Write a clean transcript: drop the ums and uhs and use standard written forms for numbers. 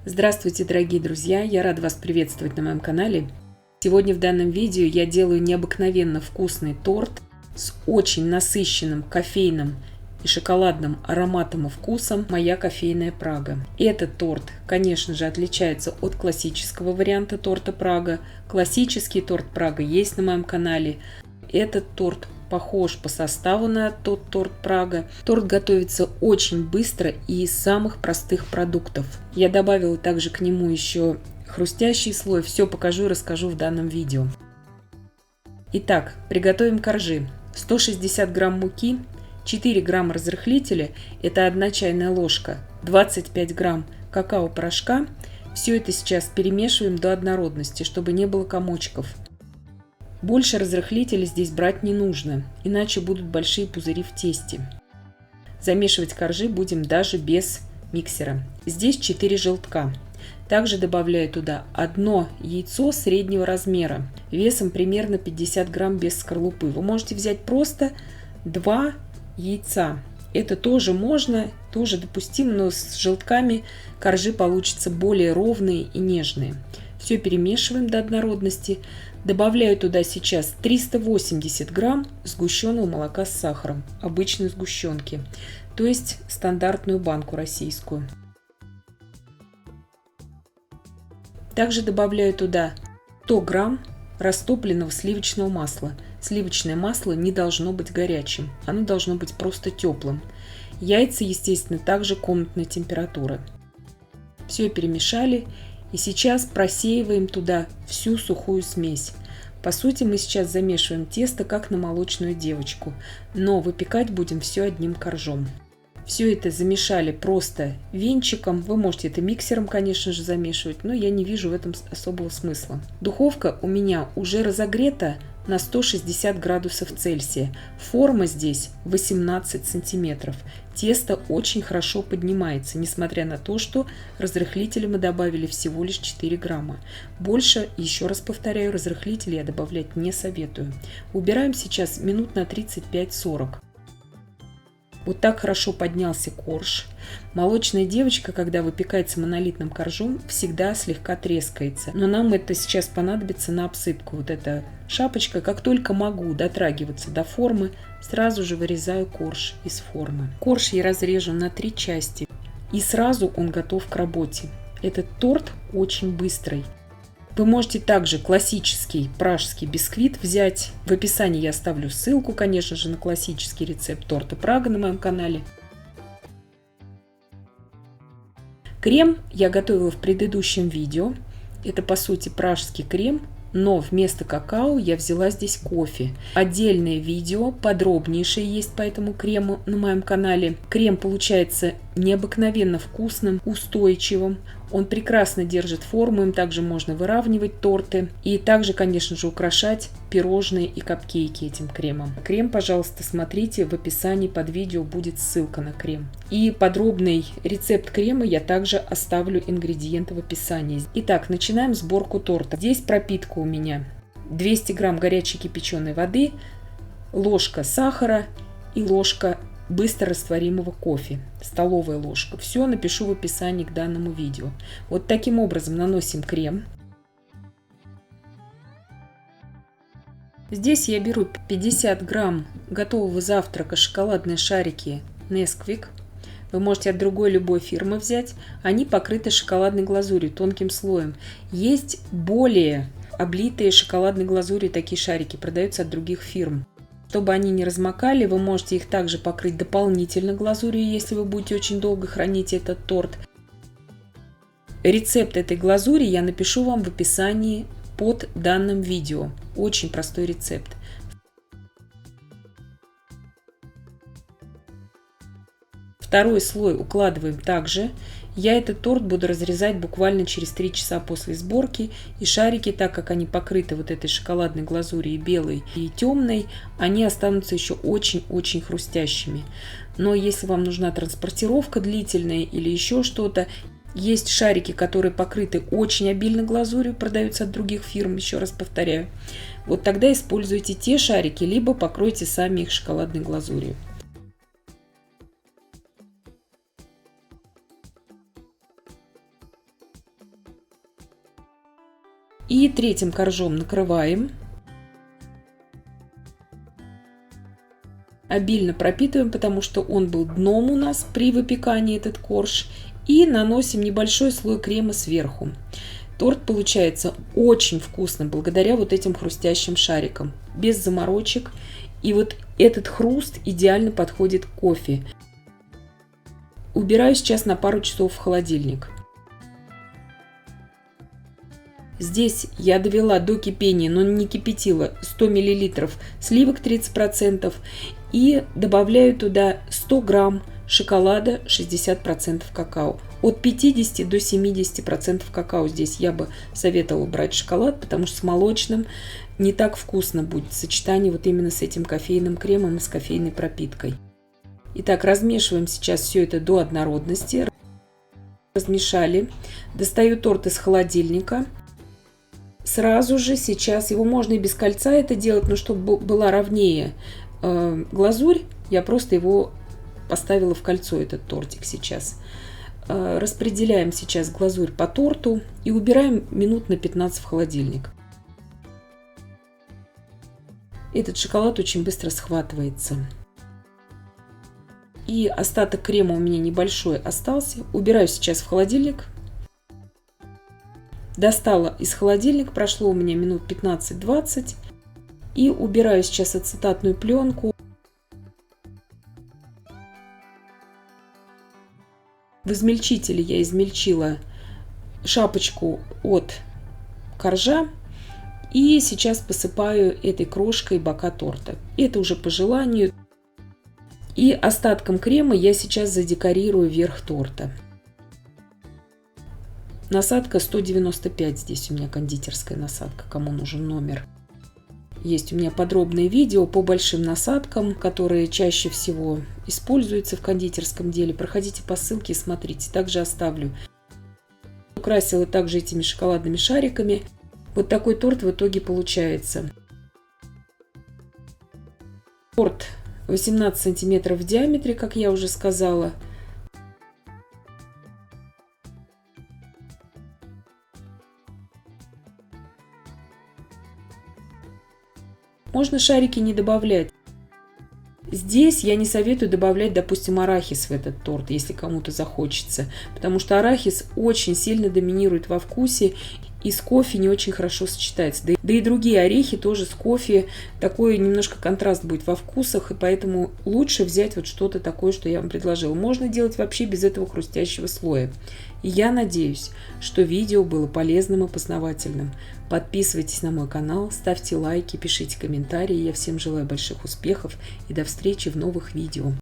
Здравствуйте, дорогие друзья! Я рада вас приветствовать на моем канале. Сегодня в данном видео я делаю необыкновенно вкусный торт с очень насыщенным кофейным и шоколадным ароматом и вкусом «Моя кофейная Прага». Этот торт, конечно же, отличается от классического варианта торта Прага. Классический торт Прага есть на моем канале. Этот торт похож по составу на тот торт Прага. Торт готовится очень быстро и из самых простых продуктов. Я добавила также к нему еще хрустящий слой. Все покажу и расскажу в данном видео. Итак, приготовим коржи. 160 грамм муки, 4 грамма разрыхлителя, это 1 чайная ложка, 25 грамм какао-порошка. Все это сейчас перемешиваем до однородности, чтобы не было комочков. Больше разрыхлителя здесь брать не нужно, иначе будут большие пузыри в тесте. Замешивать коржи будем даже без миксера. Здесь 4 желтка. Также добавляю туда 1 яйцо среднего размера, весом примерно 50 грамм без скорлупы. Вы можете взять просто 2 яйца. Это тоже можно, тоже допустимо, но с желтками коржи получатся более ровные и нежные. Все перемешиваем до однородности. Добавляю туда сейчас 380 грамм сгущенного молока с сахаром, обычной сгущенки, то есть стандартную банку российскую. Также добавляю туда 100 грамм растопленного сливочного масла. Сливочное масло не должно быть горячим, оно должно быть просто теплым. Яйца, естественно, также комнатной температуры. Все перемешали. И сейчас просеиваем туда всю сухую смесь. По сути, мы сейчас замешиваем тесто, как на молочную девочку, но выпекать будем все одним коржом. Все это замешали просто венчиком. Вы можете это миксером, конечно же, замешивать, но я не вижу в этом особого смысла. Духовка у меня уже разогрета на 160 градусов Цельсия. Форма здесь 18 сантиметров. Тесто очень хорошо поднимается, несмотря на то, что разрыхлителя мы добавили всего лишь 4 грамма. Больше, еще раз повторяю, разрыхлителя я добавлять не советую. Убираем сейчас минут на 35-40. Вот так хорошо поднялся корж. Молочная девочка, когда выпекается монолитным коржом, всегда слегка трескается. Но нам это сейчас понадобится на обсыпку. Вот эта шапочка, как только могу дотрагиваться до формы, сразу же вырезаю корж из формы. Корж я разрежу на 3 части. И сразу он готов к работе. Этот торт очень быстрый. Вы можете также классический пражский бисквит взять. В описании я оставлю ссылку, конечно же, на классический рецепт торта Прага на моем канале. Крем я готовила в предыдущем видео. Это, по сути, пражский крем, но вместо какао я взяла здесь кофе. Отдельное видео, подробнейшее есть по этому крему на моем канале. Крем получается необыкновенно вкусным, устойчивым. Он прекрасно держит форму, им также можно выравнивать торты. И также, конечно же, украшать пирожные и капкейки этим кремом. Крем, пожалуйста, смотрите, в описании под видео будет ссылка на крем. И подробный рецепт крема я также оставлю ингредиенты в описании. Итак, начинаем сборку торта. Здесь пропитка у меня 200 грамм горячей кипяченой воды, ложка сахара и ложка быстрорастворимого кофе, столовая ложка. Все напишу в описании к данному видео. Вот таким образом наносим крем. Здесь я беру 50 грамм готового завтрака шоколадные шарики Nesquik. Вы можете от другой любой фирмы взять. Они покрыты шоколадной глазурью, тонким слоем. Есть более облитые шоколадной глазурью такие шарики, продаются от других фирм. Чтобы они не размокали, вы можете их также покрыть дополнительно глазурью, если вы будете очень долго хранить этот торт. Рецепт этой глазури я напишу вам в описании под данным видео. Очень простой рецепт. Второй слой укладываем также. Я этот торт буду разрезать буквально через 3 часа после сборки. И шарики, так как они покрыты вот этой шоколадной глазурью, и белой, и темной, они останутся еще очень-очень хрустящими. Но если вам нужна транспортировка длительная или еще что-то, есть шарики, которые покрыты очень обильно глазурью, продаются от других фирм, еще раз повторяю. Вот тогда используйте те шарики, либо покройте сами их шоколадной глазурью. И третьим коржом накрываем. Обильно пропитываем, потому что он был дном у нас при выпекании, этот корж. И наносим небольшой слой крема сверху. Торт получается очень вкусным благодаря вот этим хрустящим шарикам, без заморочек. И вот этот хруст идеально подходит к кофе. Убираю сейчас на пару часов в холодильник. Здесь я довела до кипения, но не кипятила, 100 мл сливок 30% и добавляю туда 100 грамм шоколада 60% какао. От 50 до 70% какао здесь я бы советовала брать шоколад, потому что с молочным не так вкусно будет в сочетании вот именно с этим кофейным кремом и с кофейной пропиткой. Итак, размешиваем сейчас все это до однородности. Размешали. Достаю торт из холодильника. Сразу же сейчас, его можно и без кольца это делать, но чтобы была ровнее глазурь, я просто его поставила в кольцо, этот тортик сейчас. Распределяем сейчас глазурь по торту и убираем минут на 15 в холодильник. Этот шоколад очень быстро схватывается. И остаток крема у меня небольшой остался. Убираю сейчас в холодильник. Достала из холодильника, прошло у меня минут 15-20. И убираю сейчас ацетатную пленку. В измельчителе я измельчила шапочку от коржа. И сейчас посыпаю этой крошкой бока торта. Это уже по желанию. И остатком крема я сейчас задекорирую верх торта. Насадка 195, здесь у меня кондитерская насадка, кому нужен номер. Есть у меня подробное видео по большим насадкам, которые чаще всего используются в кондитерском деле. Проходите по ссылке и смотрите, также оставлю. Украсила также этими шоколадными шариками. Вот такой торт в итоге получается. Торт 18 сантиметров в диаметре, как я уже сказала. Можно шарики не добавлять. Здесь я не советую добавлять, допустим, арахис в этот торт, если кому-то захочется, потому что арахис очень сильно доминирует во вкусе и с кофе не очень хорошо сочетается. Да и другие орехи тоже с кофе, такой немножко контраст будет во вкусах, и поэтому лучше взять вот что-то такое, что я вам предложила. Можно делать вообще без этого хрустящего слоя. И я надеюсь, что видео было полезным и познавательным. Подписывайтесь на мой канал, ставьте лайки, пишите комментарии. Я всем желаю больших успехов и до встречи в новых видео.